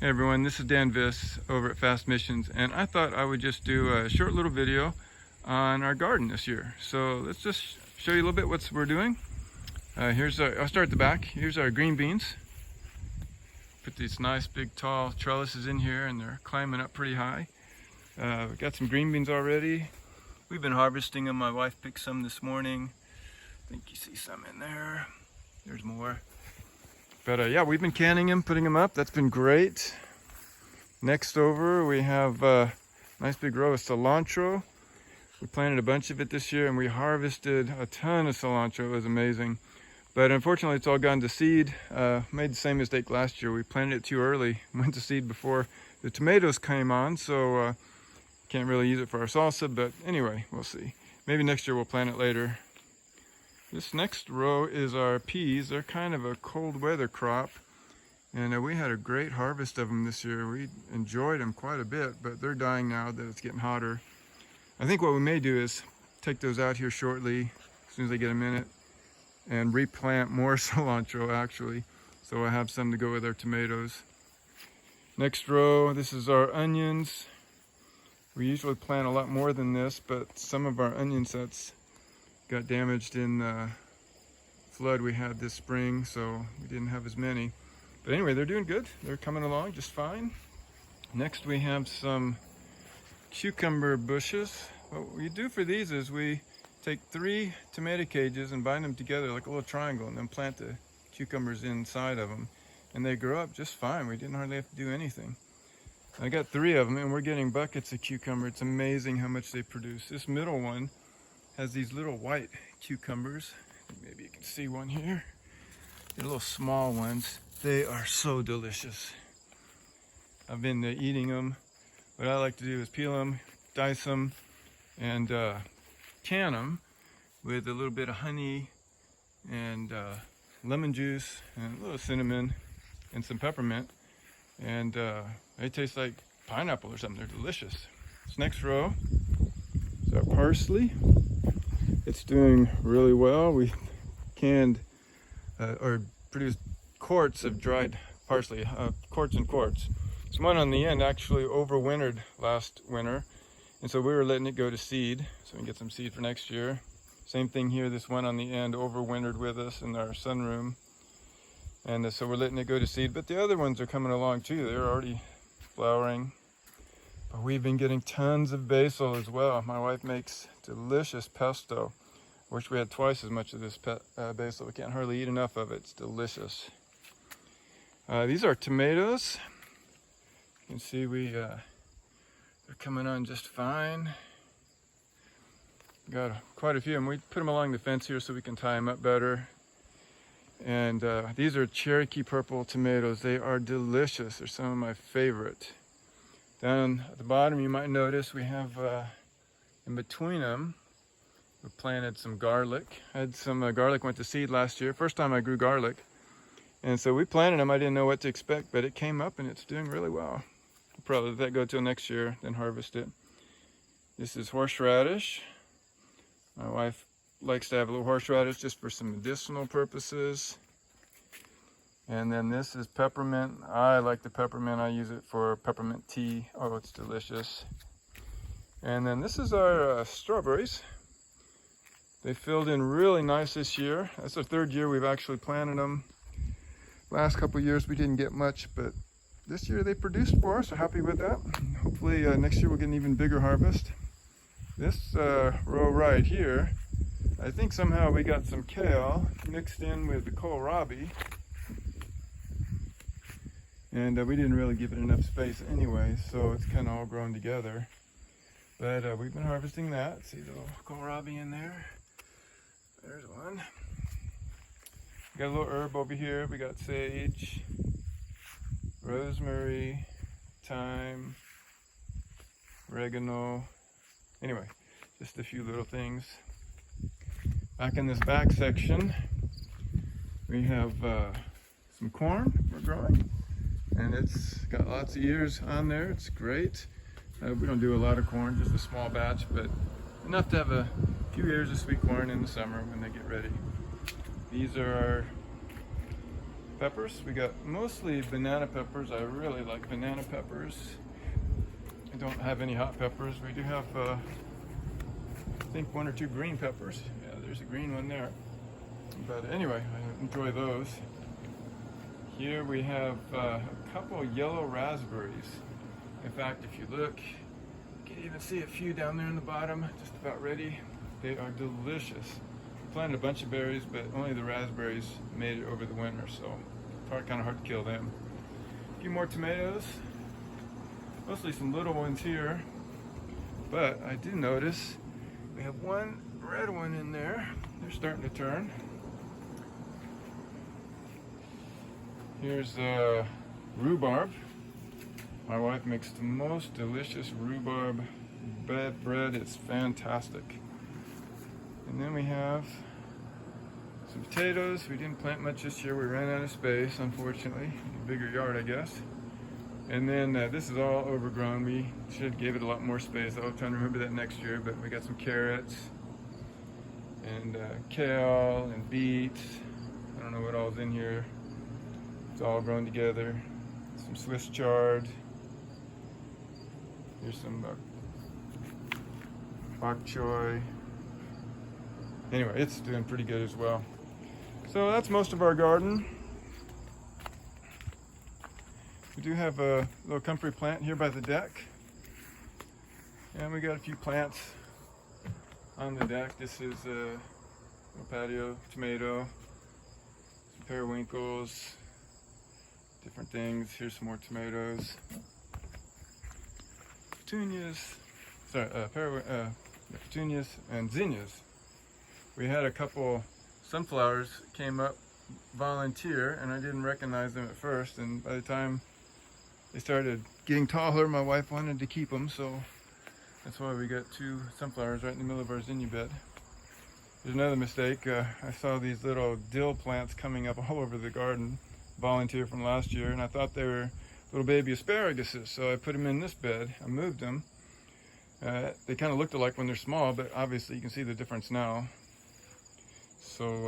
Hey everyone, this is Dan Viss over at Fast Missions, and I thought I would just do a short little video on our garden this year. So let's just show you a little bit what we're doing. I'll start at the back. Here's our green beans. Put these nice big tall trellises in here and they're climbing up pretty high. We've got some green beans already. We've been harvesting them. My wife picked some this morning. I think you see some in there. There's more. But yeah, we've been canning them, putting them up. That's been great. Next over, we have a nice big row of cilantro. We planted a bunch of it this year and we harvested a ton of cilantro. It was amazing. But unfortunately, it's all gone to seed. Made the same mistake last year. We planted it too early, went to seed before the tomatoes came on, so can't really use it for our salsa, but anyway, we'll see. Maybe next year we'll plant it later. This next row is our peas. They're kind of a cold weather crop, and we had a great harvest of them this year. We enjoyed them quite a bit, but they're dying now that it's getting hotter. I think what we may do is take those out here shortly, as soon as I get a minute, and replant more cilantro actually, so I have some to go with our tomatoes. Next row, this is our onions. We usually plant a lot more than this, but some of our onion sets got damaged in the flood we had this spring, so we didn't have as many. But anyway, they're doing good. They're coming along just fine. Next we have some cucumber bushes. What we do for these is we take 3 tomato cages and bind them together like a little triangle and then plant the cucumbers inside of them. And they grow up just fine. We didn't hardly have to do anything. I got 3 of them and we're getting buckets of cucumber. It's amazing how much they produce. This middle one has these little white cucumbers. Maybe you can see one here. They're little small ones. They are so delicious. I've been eating them. What I like to do is peel them, dice them, and can them with a little bit of honey and lemon juice and a little cinnamon and some peppermint. And they taste like pineapple or something. They're delicious. This next row is our parsley. It's doing really well. We canned or produced quarts of dried parsley, quarts and quarts. This one on the end actually overwintered last winter, and so we were letting it go to seed so we can get some seed for next year. Same thing here, this one on the end overwintered with us in our sunroom, and so we're letting it go to seed, but the other ones are coming along too. They're already flowering. But we've been getting tons of basil as well. My wife makes delicious pesto. Wish we had twice as much of this basil. We can't hardly eat enough of it. It's delicious. These are tomatoes. You can see they're coming on just fine. Got quite a few of them. We put them along the fence here so we can tie them up better. And these are Cherokee purple tomatoes. They are delicious. They're some of my favorite. Down at the bottom, you might notice we have in between them, we planted some garlic. I had some garlic went to seed last year. First time I grew garlic. And so we planted them. I didn't know what to expect, but it came up and it's doing really well. We'll probably let that go till next year, then harvest it. This is horseradish. My wife likes to have a little horseradish just for some medicinal purposes. And then this is peppermint. I like the peppermint. I use it for peppermint tea. Oh, it's delicious. And then this is our strawberries. They filled in really nice this year. That's the 3rd year we've actually planted them. Last couple of years we didn't get much, but this year they produced for us. So happy with that. Hopefully next year we'll get an even bigger harvest. This row right here, I think somehow we got some kale mixed in with the kohlrabi. And we didn't really give it enough space anyway, so it's kind of all grown together. But we've been harvesting that. See the little kohlrabi in there? There's one. We got a little herb over here. We got sage, rosemary, thyme, oregano. Anyway, just a few little things. Back in this back section, we have some corn we're growing. And it's got lots of ears on there. It's great. We don't do a lot of corn, just a small batch, but enough to have a few ears of sweet corn in the summer when they get ready. These are our peppers. We got mostly banana peppers. I really like banana peppers. I don't have any hot peppers. We do have, I think, 1 or 2 green peppers. Yeah, there's a green one there. But anyway, I enjoy those. Here we have a couple yellow raspberries. In fact, if you look, you can even see a few down there in the bottom, just about ready. They are delicious. Planted a bunch of berries, but only the raspberries made it over the winter, so it's kind of hard to kill them. A few more tomatoes, mostly some little ones here, but I did notice we have one red one in there. They're starting to turn. Here's rhubarb. My wife makes the most delicious rhubarb bread. It's fantastic. And then we have some potatoes. We didn't plant much this year. We ran out of space, unfortunately. A bigger yard, I guess. And then this is all overgrown. We should have gave it a lot more space. I'll try to remember that next year. But we got some carrots and kale and beets. I don't know what all's in here. It's all grown together. Some Swiss chard. Here's some bok choy. Anyway, it's doing pretty good as well. So that's most of our garden. We do have a little comfrey plant here by the deck. And we got a few plants on the deck. This is a little patio tomato, some periwinkles, different things. Here's some more tomatoes. Petunias, petunias and zinnias. We had a couple sunflowers came up volunteer, and I didn't recognize them at first, and by the time they started getting taller, my wife wanted to keep them, so that's why we got 2 sunflowers right in the middle of our zinnia bed. There's another mistake. I saw these little dill plants coming up all over the garden, volunteer from last year, and I thought they were little baby asparaguses, so I put them in this bed. I moved them. They kind of looked alike when they're small, but obviously you can see the difference now. So